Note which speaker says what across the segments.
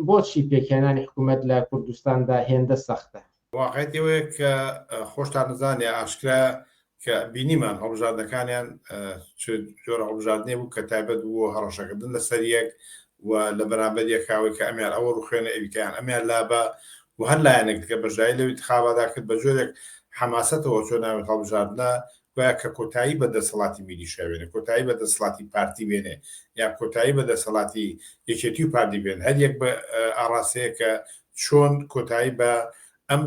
Speaker 1: بۆچی پێکهێنانی حکوومەت لە کوردستاندا هێندە سەختە؟
Speaker 2: واقعیتەوەیە کە خۆشتان نزانێ ئاشکرا کە بینیمان هەڵبژاردنەکانیان جۆرە هەڵبژاردنێ بوو کە تایبەت بووە هەڕەشەکردن لەسەر یەک و لە بەرامبەر یەکاوی کە ئەمیان ئەوە ڕوخێنە ئەویکیان ئەمیان لابە و هەر لایەنێک کە بەژایی لەوی انتخابادا کرد بە جۆرێک حماسەتەوە چۆن ناوێت هەڵبژاردنە وایە کە کۆتایی بە دەسەڵاتی میلیشیا بێنێ، کۆتایی بە دەسەڵاتی پارتی بێنێ یا کۆتایی بە دەسەڵاتی یەکێتی و پارتی بێن، هەر یەک بە ئاڕاستەیە کە چۆن کۆتایی بە ئەم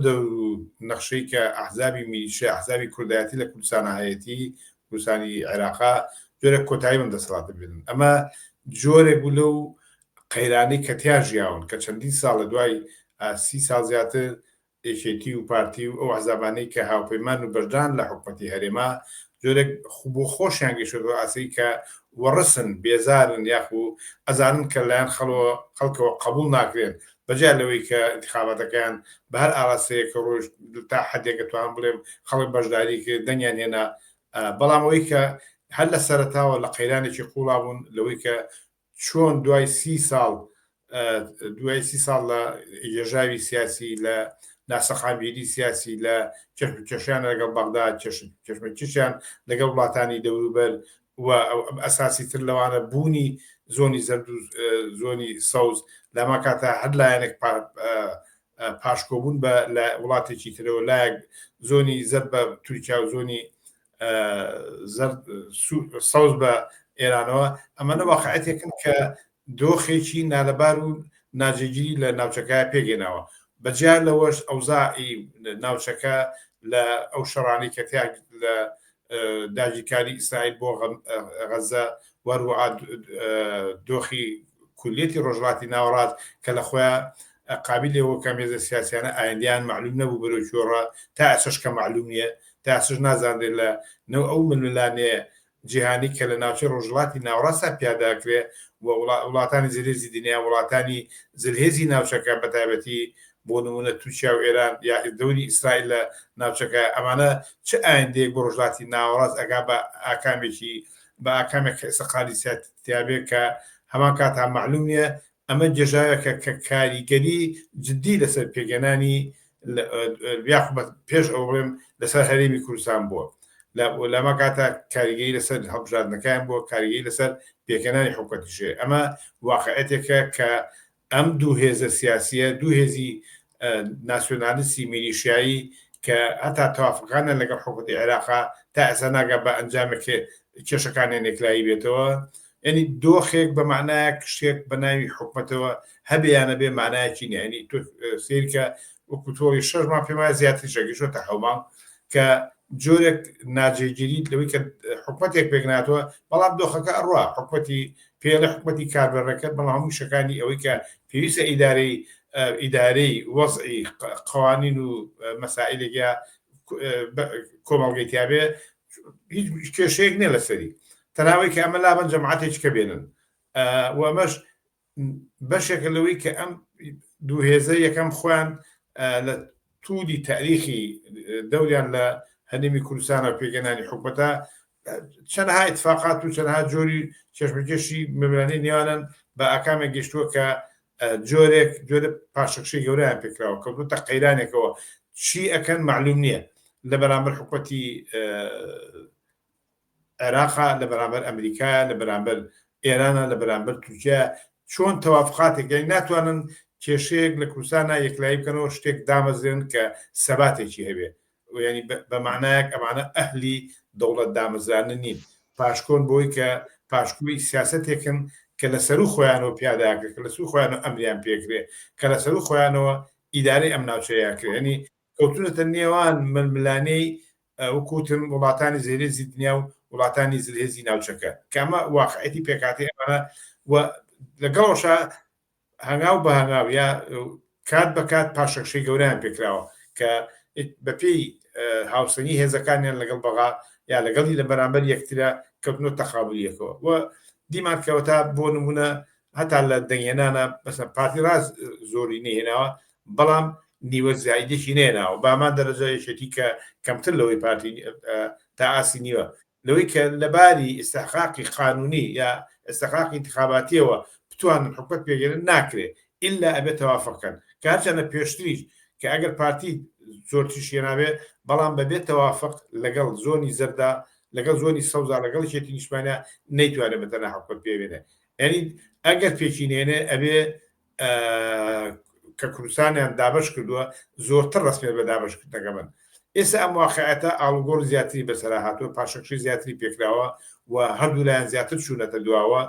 Speaker 2: نەخشەی کە ئەحزابی میلیشیا ئەحزابی کوردایەتی لە کوردستانە هەیەتی کوردستانی عێراقا جۆرێک کۆتایی بن دەسەڵاتە بێنن. ئەمە جۆرێک بوو لەو قەیرانەی کە تیا ژیاون کە چەندین ساڵ لە دوای 30 ساڵ زیاتر یەکێتی و پارتی و ئەو ئەحزابانەی کە هاوپەیمان و بەردان لە حکومەتی هەرێما جۆرێک بۆ خۆشیان گەیشتووە ئاسەی کە وەڕسن بێزارن یاخو ئەزانن کە لایەن خەڵکەوە قبول ناکرێن بەجار لەوەی کە انتخاباتەکەیان بە هەر ئاراستەیە کە ڕۆژ تا حەدێکە توان بڵێم خەڵک بەشداری کرد دەنگیان هێنا، بەڵام ئەوەی کە هەر لە سەرەتاوە لە قەیرانێکی قوڵا بوون لەوەی کە چۆن دوای 30 ساڵ لە ێژاوی سیاسی لە ناسەخانبیری سیاسی لە چەشمیان لەگەڵ بەغدا چشمیان لەگەڵ وڵاتانی دەوروبەر و ئەساسی تر لەوانە بوونی زۆنی زەرد و زۆنی سەوز لەما کاتە هەر لایەنێک پاشکۆبوون بە وڵاتێکی ترەوە لایەک زۆنی زەرد بە تورکیا و زۆنی سەوز بە ئێرانەوە، ئەمەنە واقعەتێکن کە دۆخێکی نالەبار و ناجێگیری لە ناوچەکە پێگەێناوە. بەجار لەوەش ئەوزاعی ناوچەکە لە ئەو شەڕانی کە تیا لە داگیرکاری ئیسرائیل بۆ غەزە وەروەها دۆخی کولیەتی ڕۆژهەڵاتی ناوەڕاست کە لە خۆیان قابلێەوە کە مێزە سیاسیانە ئایندیان معلوم نەبوو بەرەو چۆڕە تا ئەسش کە معلوم نییە تا ئەسش نازانێت لە نەو ئەو ململانەیە جیهانی کە لە ناوچەی ڕۆژهەڵاتی ناوەڕاستە پیاداکرێ و وڵاتانی زلهێزی دنیا وڵاتانی زلهێزی ناوچەکە بەتایبەتی بۆ نمونە تورکیا و ئێران یا دەوری ئیسرائیل لە ناوچەکە ئەمانە چه ئایندەیەک بۆ ڕۆژهەڵاتی ناوەڕاست ئەگا بە ئاکامێکی بە ئاکامێک سەقالی سیاتیابێت کە هەمان کاتا معلوم نییە. ئەمە جێژاوێکە کە کاریگەری جددی لەسەر پێگەنانی پێش ئەو بڵێم لەسەر هەرێمی کوردستان بووە لەمە کاتە کاریگەری لەسەر هەڵبژاردنەکان بۆ کاریگەری لەسەر پێکەنانی حکومەتیشێ. ئەمە واقعەتێکە کە ئەم دوو هێزە سیاسیە دوو هێزی ناسیۆنالیستی میلیشیایی کە هەتا تەوافقانە لەگەڵ حکومەتی عێراقا تا ئەسا ناگا بە ئەنجامێک کێشەکانیان نێکلایی بێتەوە، یعنی دۆخێک بە معنایەک شتێک بە ناوی حکومەتەوە هەبیانە بێ معنایەکی نیە، ینی سیرکە وەکوتۆری 6 مانگ پێم وایە زیاتر شەگەیشتوە 7 مانگ کە جۆرێک ناجێگیری لەوەی کە حکومەتێک پێکناتەوە بەڵام دۆخەکە ئەڕوا حکومەتی پێڵە حکومەتی کاربەرەکەت بەڵام هەموو شەکانی ئەوەی کە پێویستە ئیدارەی وەزعی قوانین و مەسائلێکە کۆمەڵگەیتیابێ هیچ کێشەیەک نیە لەسەری تەناوەی کە ئەمە لابن جەماعەتێکی کە بێنن و ئەمەش بەشێکە لەوەی کە ئەم دوو هێزە یەکەم خۆیان لە توودی تاریخی دەوریان لە هەرێمی کوردستانە پێگەنانی حکومەتە چەندها اتفاقات و چەندها جۆری چێشمەکێشی مەبرانەی نێوانن بە ئاکامێک گەشتووە کە جۆرە پاشەکشەی گەورەیان پێکراوە کەوتوتە قەیرانێکەوە چی ئەکەن معلوم نییە لە بەرامبەر حکومەتی عێراقا لە بەرامبەر ئەمریکا لە بەرامبەر ئێرانە لە بەرامبەر تورکیا چۆن تەوافقاتێک ناتوانن کێشەیەک لە کوردستانە یەکلایی بکەنەوە شتێک دامەزرێن کە سەباتێکی هەبێ ینی بە معنایەک ئەمانە ئەهلی دەوڵەت دامەزرانە نین پاشکۆن بۆی کە پاشکوی سیاسەتێکن کە لە سەر و خۆیانەوە پیاداکرێت کە لە سوو خۆیانەوە ئەمریان پێکرێ کە لە سەر و خۆیانەوە ئیدارەی ئەم ناوچەیەکرێ ینی کەوتونەتە نێوان ململانەی وەکوتم وڵاتانی زێرێزی دنیا و وڵاتانی زلهێزی ناوچەکە کەمە واقعەتی پێکاتی ئەمانە و لەگەڵەوەشە هەنگاو بە هەنگاو یا کات بە کات پاشەکشەی گەوریان پێکراوە کە بەپێی هاوسەنی هێزەکانیان لەگەڵ بەغا یا لەگەڵی لە بەرامبەر یەکترە کەوتنەوە تەقابولیەکەوە و دیمانکەوەتا بۆ نمونە هەتا لە دەنگێنانە بەسە پارتی ڕاست زۆری نهێناوە بەڵام نیوە زایدێکی نێناوە بامان دەرەجەیەشێتی کە کەمتر لەوەی پارتی تا ئاسی نیوە لەوەی کە لەباری ئستحقاقی قانونی یا ئستحقاقی انتخاباتیەوە بتوانن حکومەت پێگەێنن ناکرێت ئللا ئەبێت تەوافەکەن کە هەرچەنە پێشتریش کە ئەگەر پارتی زۆر تیشیە نابێ بەڵام بەبێت تەوافق لەگەڵ زۆنی زەردا لەگەڵ زۆنی سەوزا لەگەڵ شێتی نیشتمانە نەیتوانێت بەتەنە حکومەت پێبێنێ ینی ئەگەر پێچینێنێ ئەبێ کە کوردستانیان دابش کردووە زۆرتر ڕسمێت بە دابشکردنەکە بن ئێستا ئەم واقعەتە ئاڵگۆڕ زیاتری بەسەرا هاتووە پاشەکشی زیاتری پێکراوە و هەردوو لایەن زیاتر چوونەتە دواوە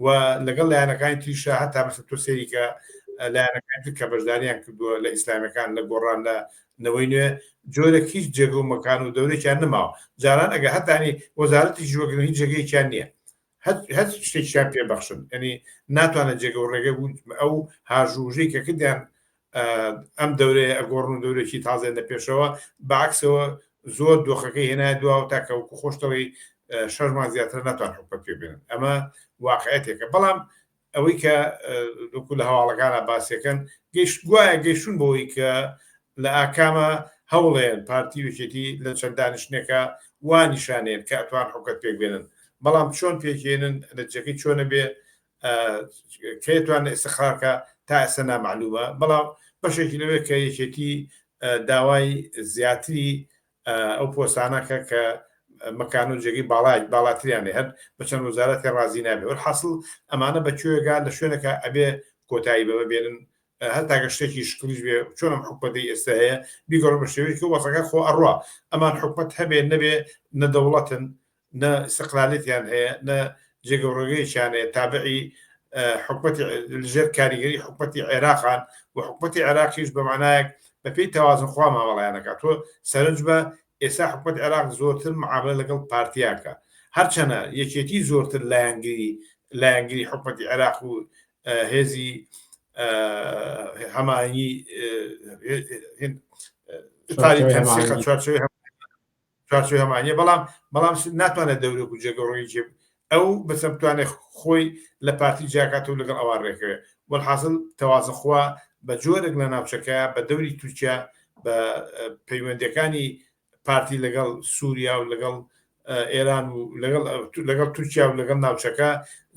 Speaker 2: و لەگەڵ لایەنەکانی تریشە هەتا مەسە تۆ سێریکە لایەنەکان کە بەشداریان کردووە لە ئیسلامیەکان لە گۆڕان لە نەوەی نوێ جۆرە هیچ جێگە و مەکان و دەورێکیان نەماوە جاران ئەگە هەتانی وەزارەتی ژوەگرن هیچ جێگەیەکیان نییە هەر شتێکیان پێبەخشن ینی ناتوانێت جێگە و ڕێگە بوو ئەو هاژوژەی کە کردیان ئەم دەورەیە ئەگۆڕن و دەورێکی تازێن لە پێشەوە بەعکسەوە زۆر دۆخەکەی هێنای دواوە تاکەوکو خۆشتەڵی 6 مان زیاتر ناتوان حکومەت پێبێنن ئەمە واقعەتێکە بەڵام ئەوەی کە دوکو لە هەواڵەکانە باسیەکەن گوایە گەیشتون بۆەوەی کە لە ئاکامە هەوڵێن پارتی وچێتی لە چەند دانیشتێکە وانیشانێن کە ئەتوان حکومەت پێبێنن بەڵام چۆن پێکێنن نەتیجەکەی چۆنە بێ کەتوان ئێستخارکە تا ئێستا نامعلومە بەڵام بەشێکی لەوێ کە یەکێتی داوای زیاتری ئەو پۆستانەکە کە مەکان و جێگەی باڵاتریانێ هەر بەچەند وەزارەتی ڕازی نابێ وەرحاصل ئەمانە بەکوێگا لە شوێنەکە ئەبێ کۆتایی بەبە بێنن هەتاگە شتێکی شکلیش بێ چۆنم حکومەتی ئێستا هەیە بیگەڕ بە شێوەیەکی وەسەکە خۆ ئەڕوا ئەمان حکومەت هەبێ نەبێ نەدەوڵەتن نە استقلالێتیان هەیە نە جێگە و ڕێگەیەکیان هەیە تابعی حکومەتی لەژێر کاریگەری حکومەتی عێراقان و حکومەتی عێراقیش بە معنایەک بەپێی تەوازن خوا ماوەڵایەنەکە تۆ سەرنج بە ئێستا حکومەت عێراق زۆرتر معاملە لەگەڵ پارتیاکە هەرچەنە یەکێتی زۆرتر لایەنگیری حکومەتی عێراق و هێزی هەمانی چوارچێوەی هەمانیە بەڵام ناتوانێت دەورێک و جێگەڕۆیی ئەو بەسە بتوانێت خۆی لە پارتی جاکات و لەگەڵ ئەوان ڕێکەوێ وەحاصل تەوازنخوا بە جۆرێک لە ناوچەکە بە دەوری تورکیا بە پەیوەندەکانی پارتی لەگەڵ سووریا و لەگەڵ ئێران و لەگەڵ تورکیا و لەگەڵ ناوچەکە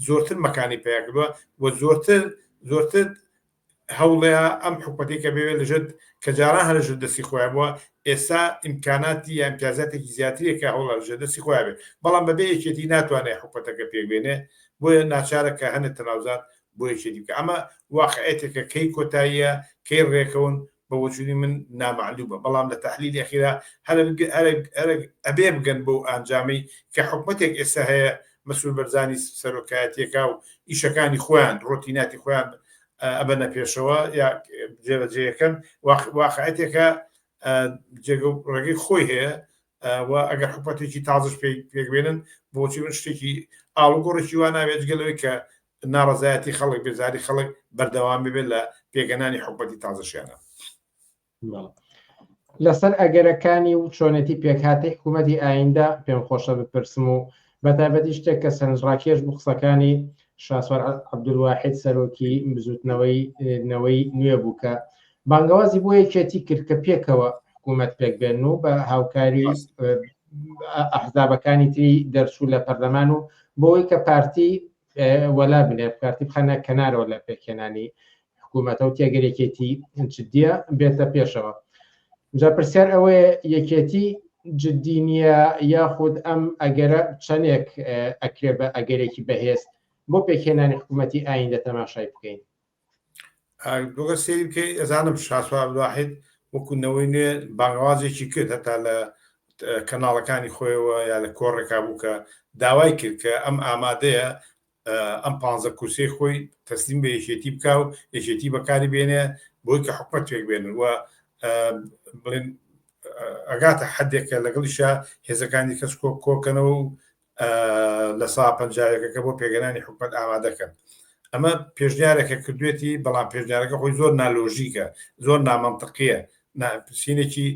Speaker 2: زۆرتر مەکانی پیاکردووە و زۆرتر هەوڵەیە ئەم حکومەتێکە بێوێت لەژێت کە جاران هەرژێت دەستی خۆیان بووە ئێستا ئیمکاناتی یا ئیمتیازاتێکی زیاترێکە هەوڵە لەژێت دەستی خۆیان بێت بەڵام بەبێ یەکێتی ناتوانێت حکومەتەکە پێبێنێ بۆیە ناچارەکە هەنێت تەناوزات بۆ یەکێتی بکە ئەمە واقعەتێکە کەی کۆتاییە کەی ڕێکەون بە وەجودی من نامعلومە بەڵام لە تەحلیلی ئەخیرا ئەبێ بگەن بۆ ئەنجامی کە حکومەتێک ئێستا هەیە مەسئول بەرزانی سەرۆکایەتێکا و ئیشەکانی خۆیان ڕۆتیناتی خۆیان ئەبەنە پێشەوە یا جێبەجێیەکەن واقعەتێکە جێگە و ڕێگەی خۆی هەیە و ئەگەر حکومەتێکی تازش پێکبێنن بۆچی من شتێکی ئاڵوگۆڕێکی وان ناوێت گەلەوەی کە ناڕزایەتی خەڵک بێزاری خەڵک بەردەوام ببێت لە پێگەنانی حکومەتی تازەشیانە
Speaker 1: لەسەر ئەگەرەکانی و چۆنەتی پێکهاتی حکوومەتی ئایندە پێم خۆشە بپرسم و بەتابەتی شتێک کە سەرنجڕاکێش بوو قسەکانی شاسوار عەبدولواحید سەرۆکی بزوتنەوەی نوێ بوو کە بانگەوازی بۆ یەکێتی کرد کە پێکەوە حکوومەت پێکبێن و بە هاوکاری ئەحزابەکانی تری دەرچوو لە پەرلەمان و بۆەوەی کە پارتی وەلا بنێ پارتی بخەنە کەنارەوە لە پێکهێنانی حکوومەتە و تێگەرێکێتی جددیە بێتە پێشەوە جا پرسیار ئەوەیە یەکێتی جددی نییە یاخود ئەم ئەگەرە چەندێک ئەکرێ بە ئەگەرێکی بەهێز بۆ پێکهێنانی حکوومەتی ئایندە تەماشای بکەین
Speaker 2: دوگە سێری بکەی ئەزانم شاسوار عەبدولواحید وەکوونەوەی نوێ بانگوازێکی کرد هەتا لە کەناڵەکانی خۆیەوە یا لە کۆڕێکا بوو کە داوای کرد کە ئەم ئامادەیە ئەم 15 کورسەی خۆی تەسلیم بە یەکێتی بکە و یەکێتی بەکاری بێنێ بۆی کە حکومەت پێک بێنن و بڵێن ئەگاتە حدێکە لەگەڵیشە هێزەکانی کەس کۆکەنەوە و لە سا پەنجاوێکەکە بۆ پێگەنانی حکومەت ئامادەکەن ئەمە پێشنیارێکە کردوێتی بەڵام پێشنیارەکە خۆی زۆر نالۆژیکە زۆر نامەنتەقیە پرسیینێکی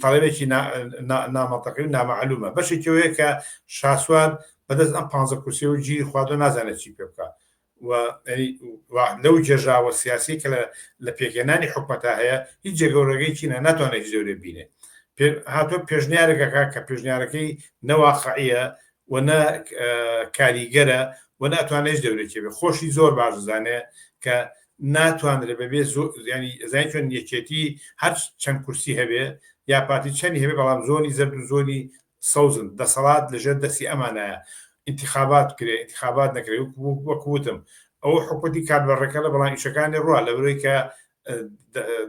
Speaker 2: تەڵێبێکی نامەنتەقی و نامەعلومە بەشێکەوەیە کە شاسوار بەدەست ئەم 15 کورسی و گیری خواردۆ نازانێت چی پێ بکە لەو جێژاوە سیاسی کە لە پێکهێنانی حکومەتە هەیە هیچ جێگەورەگەی چینە ناتوانێت هیچ جۆرێ بینێ هاتۆ پێشنیارێکەکە کە پێشنیارەکەی نەواقعیە و نە کاریگەرە و ناتوانێت دەورێکی بێ خۆشی زۆر باشزانێ کە ناتوانرێ بەبێ ینی زای چۆن یەکێتی هەر چەند کورسی هەبێ یا پارتی چەندی هەبێ بەڵام زۆنی زرد و زۆنی سەوزن دەسەڵات لەژێر دەستی ئەمانایە انتخابات کرێ انتخابات نەکرێ وەکوتم ئەو حکومەتی کاربەڕەکە لە بەڵام ئیشەکانی ڕوا لەبەرەوەی کە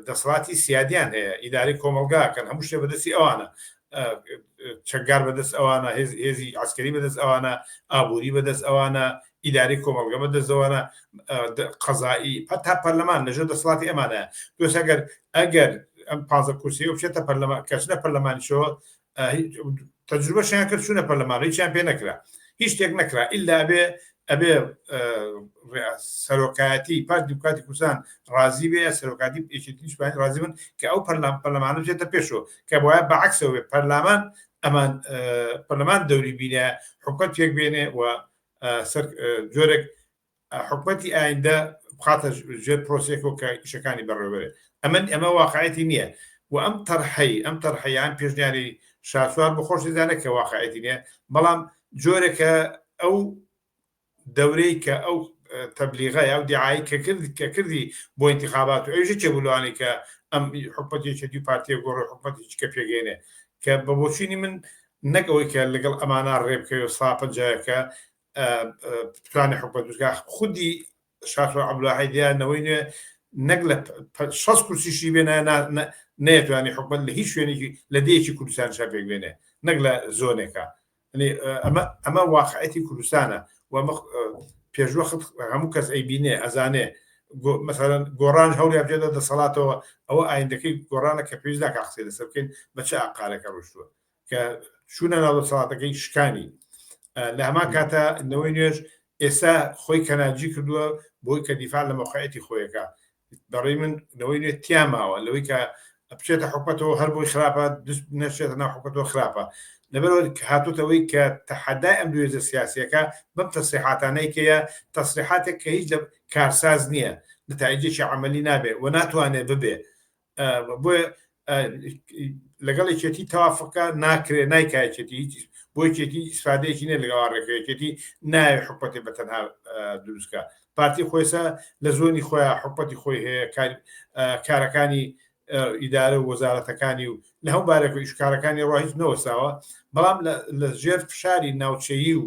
Speaker 2: دەسەڵاتی سیادیان هەیە ئیداری کۆمەلگاکەن هەموو شتێ بەدەستی ئەوانە چەکگار بەدەست ئەوانە هێزی عسکەری بەدەست ئەوانە ئابووری بەدەست ئەوانە ئیداری کۆمەلگە بەدەستەوەنە قەزایی تا پەرلەمان لەژێر دەسەڵاتی ئەمانە دوێس ئەگەر ئەم 15 کورسی و بچێتە پەرلەمان کەچنە پەرلەمانیشەوە تەجروبەشیان کرد چوونە پەرلەمان هیچیان پێ نەکرا هیچ شتێک نەکرا ئیلا ئەبێ سەرۆکایەتی پارتی دیموکراتی کوردستان ڕازی بێ سەرۆکاتی یەکێتیش ڕازی بن کە ئەو پەرلەمانە بچێتە پێشەوە کە بۆیە بەعەکسەوە بێ پەرلەمان ئەمان پەرلەمان دەوری بینە حکومەت پێک بێنێ و جۆرێک حکومەتی ئایندە بخاتە ژێر پرۆسێکەوە کە ئیشەکانی بەڕێوەبرێ ئەمە واقعەتی نییە و ئەم تەرحەیان پێشنیاری شاسوار بخۆشی زانە کە واقعەتی نییە بەڵام جۆرێکە ئەو دەورەی کە ئەو تەبلیغە ئەو دیعایی کە کردی بۆ انتخابات و ئەوژە چێبولوانی کە ئەم حکومەتێکی پارتیە گۆڕی حکومەتێکی کە پێگەێنێ کە بە بۆچینی من نەکەوەی کە لەگەڵ ئەمانە ڕێبکەوە ساپە جایەکە بتوانێت حکومەت بکە خودی شاسوار عەبدوڵاهی دیانەوەی نوێ نەک لە 6 کورسیشی بێنە نەیەتوانی حکومەت لە هیچ شوێنێکی لە دەیەکی کوردستان شا پێک بێنێ نەک لە زۆنێکە ئەمە واقعەتی کوردستانە و پێشوەخت هەموو کەس ئەیبینێ ئەزانێ مثلەن گۆڕان هەوڵی بێتە دەسەڵاتەوە ئەوە ئایندەکەی گۆڕانە کە پێویست ناکە قسەی لەسەر بکەین بە چه ئاقارەکە ڕۆشتووە کە چوونە ناو دەسەڵاتەکەی شکانی لە هەمان کاتە نەوەی نوێژ ئێستا خۆی کەناجی کردووە بۆی کە دیفاع لە مۆقعەتی خۆیەکە بەڕێی من نەوەی نوێ تیاماوە لەوەی کە بچێتە حکومەتەوە هەر بۆی خراپە نەچێتە ناو حکومەتەوە خراپە لەبەرەوە هاتوتەوەی کە تەحەدای ئەم دوێزە سیاسیەکە بەم تەسریحاتانەی کەیە تەسریحاتێک کە هیچ لە کارساز نییە نتایجێکی عملی نابێ و ناتوانێت ببێ بۆیە لەگەڵ یەکێتی تەوافقەکە ناکرێ نایکایەتی هیچ بۆ یەکێتی ئیسفادەیەکی نیە لەگەڵ ڕێکەوەیەتی ناوێ حکومەتی بەتەنها دروستکە پارتی خۆیسە لە زۆنی خۆیان حکومەتی خۆی هەیە کارەکانی ئیدارە و وەزارەتەکانی و لە هەموو بارێک و ئیشکارەکانی ڕوا هیچ نەوەساوە بەڵام لە ژێر فشاری ناوچەیی و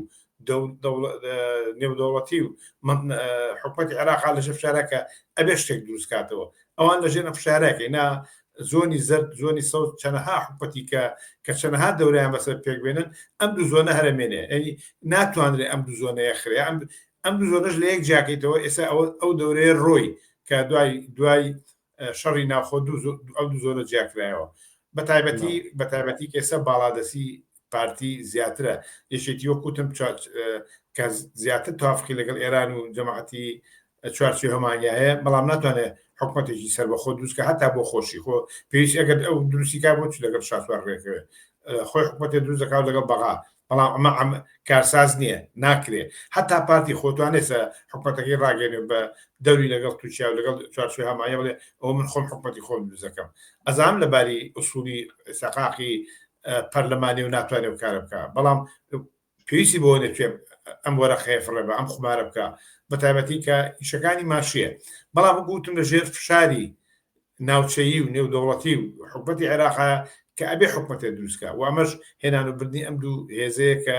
Speaker 2: نێودەوڵەتی و حکومەتی عێراق لە ژێر فشارەکە ئەبێ شتێک دروستکاتەوە ئەوان لە ژێر فشارەکەی نا زۆنی زرد زۆنی سەوت چەنەها حکومەتی کە چەنەها دەورەیان بەسەر پێکبێنن ئەم دوو زۆنە هەرمێنێ ئەنی ناتوانرێت ئەم دوو زۆنەیە خرێ ئەم دوو زۆنەش لە یەک جاکەیتەوە ئێستا ئەو دەورەیە ڕۆی کە دوای شەڕی ناوخۆ ئەو دوو زۆنە جیاکرایەوە بەتایبەتی کێسە باڵادەسی پارتی زیاترە یەشێتی وەکوتم کە زیاتر تەوافقی لەگەڵ ئێران و جەماعەتی چوارچێ هەمانیایە بەڵام ناتوانێت حکومەتێکی سەر بەخۆ دروستکە هەتا بۆ خۆشی خۆ پێویست ئەگەر ئەو دروستیکا بۆ چ لەگەڵ شاسوار ڕێکەوێ خۆی حکومەتێ دروست دەکات لەگەڵ بەغا بەڵام ئەمە کارساز نییە ناکرێ هەتا پارتی خۆتوانێتە حکومەتەکەی ڕاگەێنێ بە دەوری لەگەڵ تووشیا و لەگەڵ چوارچێ هەمانیە بڵێ ئەوە من خۆم حکومەتی خۆم دروست دەکەم ئەزانم لەباری ئوسولی سەقاقی پەرلەمانی و ناتوانێت و کارە بکە بەڵام پێویستی بۆ نەتوێ ئەم وەرە خێفڕێ بە ئەم خمارە بکە بەتایبەتی کە ئیشەکانی ماشیە بەڵام گوتم لە ژێر فشاری ناوچەیی و نێودەوڵەتی و حکومەتی عێراقا کە ئەبێ حکومەتێ دروستکە و ئەمەش هێنان و بردنی ئەم دوو هێزەیە کە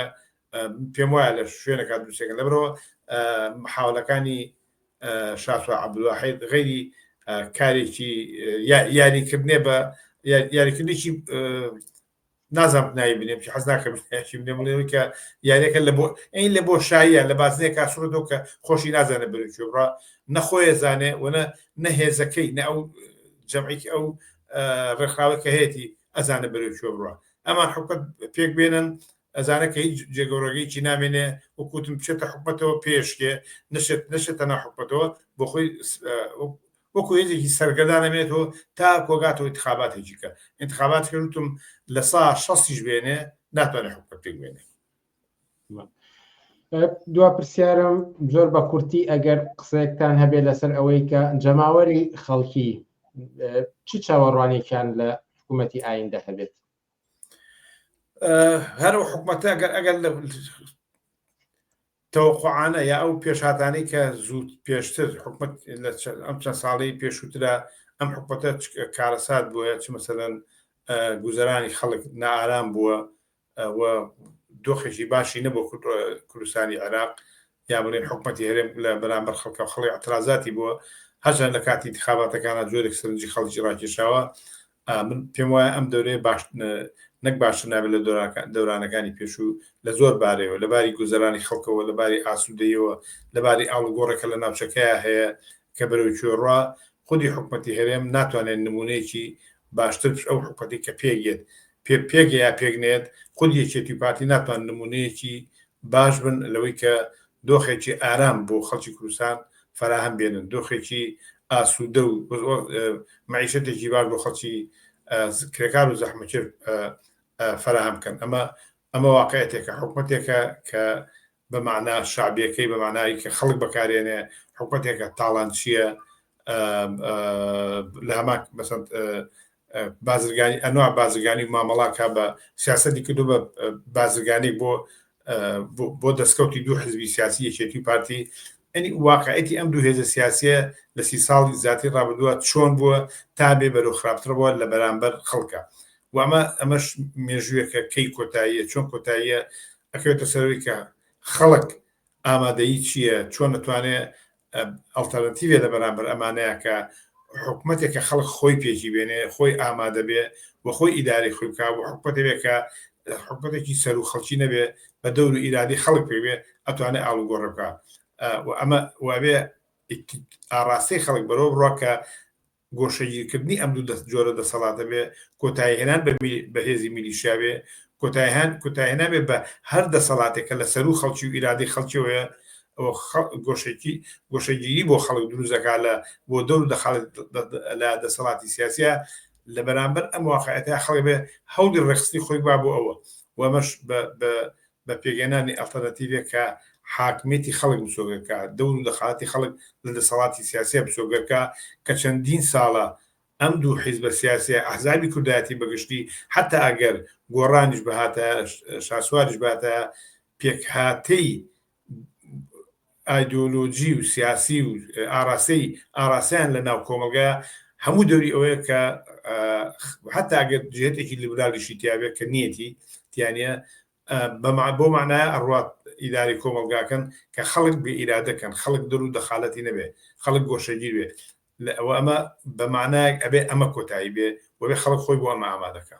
Speaker 2: پێم وایە لە شوێنەکە دروستەکە لەبەرەوە محاولەکانی شاسوار عەبدوڵاهی غەیری کارێکی یاریکردنێ بە یاریکردێکی نازانم نایی بنێم حەز ناکەم بنێم بڵێ کە یاریەکە لە بۆ شاییە لە بازنەیە کاسوورەوە کە خۆشی نازانێت بەرەوەی نەخۆیە زانێ و نەهێزەکەی نە ئەو جەمعێکی ئەو ڕێکخراوە کە هەیەی ئەزانە بەرەوەی بڕە ئەمان حکومەت پێک بێنن ئەزانە کە هیچ جێگەورەگەیکی نامێنێ وەکوتم بچێتە حکومەتەوە پێشکێ نەشێتە ناو حکومەتەوە بۆ خۆی وەکو هێزێکی سەرگەردانەمێتەوە تا کۆگاتەوە انتخاباتێکی کە انتخابات کردوتم لە سا 60 بێنێ ناتوانێت حکومەت پێک بێنێ
Speaker 1: دوا پرسیارم زۆر بە کورتی ئەگەر قسەیەکتان هەبێت لەسەر ئەوەی کە جەماوەری خەڵکی چ چاوەڕوانێکیان لە حکوومەتی ئایندە هەبێت
Speaker 2: هەر حکومەتە ئەگەر تەوقعانە یا ئەو پێشهاتانەی کە زوو پێشتر حکومت ئەم چەند ساڵی پێشووترا ئەم حکومەتە کارەسات بووە چ مەسەلەن گوزەرانی خەڵک نائارام بووە و دۆخێکی باشی نەبوو کوردستانی عێراق یا بڵێن حکومەتی هەرێم لە بەرامبەر خەڵکە و خەڵی ئەترازاتی بووە هەرچەند لە کاتی انتخاباتەکانە جۆرێک سەرنجی خەڵکی ڕاکێشاوە من پێم وایە ئەم دەورەیە باش نەک باشتر نابێت لە دەورانەکانی پێشوو لە زۆر بارەوە لەباری گوزەرانی خەڵکەوە لەباری ئاسوودەیەوە لەباری ئاڵگۆڕێکە لە ناوچەکەیە هەیە کە بەرەو کوێڕوا خودی حکومەتی هەرێم ناتوانێت نمونەیەکی باشتر ئەو حکومەتی کە پێگێت پێگە یا پێگنێت خودی یەکێتی پارتی ناتوان نمونەیەکی باش بن لەوەی کە دۆخێکی ئارام بۆ خەڵکی کوردستان فراهم بێنن دۆخێکی ئاسوودە و معیشەتێکی باش بۆ خەڵکی کرێکار و زەحمەکێ فراهم بکەن ئەمە واقعەتێکە حکومەتێکە کە بە معنای شعبیەکەی بە معنایی کە خەڵک بەکارێنێ حکومەتێکە تاڵانچیە لە هەمان مەسەڵەن بازرگانی ئەنواع بازرگانی مامەڵاکە بە سیاسەتی کردو بە بازرگانی بۆ دەستکەوتی دوو حزبی سیاسی یەکێتی پارتی ئەنی واقعەتی ئەم دوو هێزە سیاسیە لە 30 ساڵی زیاتر ڕابردووە چۆن بووە تا بێ بەرەو خراپتر بووە لە بەرامبەر خەڵکە و ئەمەش مێژوویەکە کەی کۆتاییە چۆن کۆتاییە ئەکەوێتە سەرەوەی کە خەڵک ئامادەیی چییە چۆن نتوانێت ئەڵتەرنەتیڤێ لە بەرامبەر ئەمانەیە کە حکومەتێکە خەڵک خۆی پێکی بێنێ خۆی ئامادە بێ و خۆی ئیداری خۆی بکە و حکومەتێک کە حکومەتێکی سەر و خەڵکی نەبێ بە دەور و ئیرادی خەڵک پێوێ ئەتوانێت ئاڵوگۆڕ بکە ئەمە وابێ ئاڕاستەی خەڵک بەرەو بڕۆ کە گۆشەگیرکردنی ئەم دوو جۆرە دەسەڵاتە بێ کۆتاییهێنان بە هێزی میلیشیا بێ کۆتاییهێنا بێ بە هەر دەسەڵاتێکە لە سەر و خەڵکی و ئیرادی خەڵکیەوەیە گۆشەگیری بۆ خەڵک دروستەکە لە بۆ دەور دەخالێت لە دەسەڵاتی سیاسیە لە بەرامبەر ئەم واقعەتە خەڵک بێ هەوڵی ڕێخستی خۆی با بۆ ئەوە وەمەش بە پێگەێنانی ئەڵتەرنەتیڤێک کە حاکمیەتی خەڵک بسۆگەکە دەور و دەخاڵەتی خەڵک لە دەسەڵاتی سیاسیە بسۆگەکە کە چەندین ساڵە ئەم دوو حیزبە سیاسیە ئەحزابی کوردایەتی بەگشتی حتا ئەگەر گۆڕانیش بەهاتە شاسواریش باتە پێکهاتەی ئایدۆلۆجی و سیاسی و ئاراسەیان لە ناو کۆمەلگا هەموو دەوری ئەوەیە کە حتا ئەگەر جهێتێکی لیبرالیشی تیاابێت کە نیەتی تیانە بۆ معنایە ئەڕات ئیداری کۆمەلگاکەن کە خەڵک بێ ئیرادەکەن خەڵک دەر و دەخالەتی نەبێ خەڵک گۆشەگیر بێ ئەمە بە معنایەک ئەبێ ئەمە کۆتایی بێ وەبێ خەڵک خۆی بۆ ئەمە ئامادەکە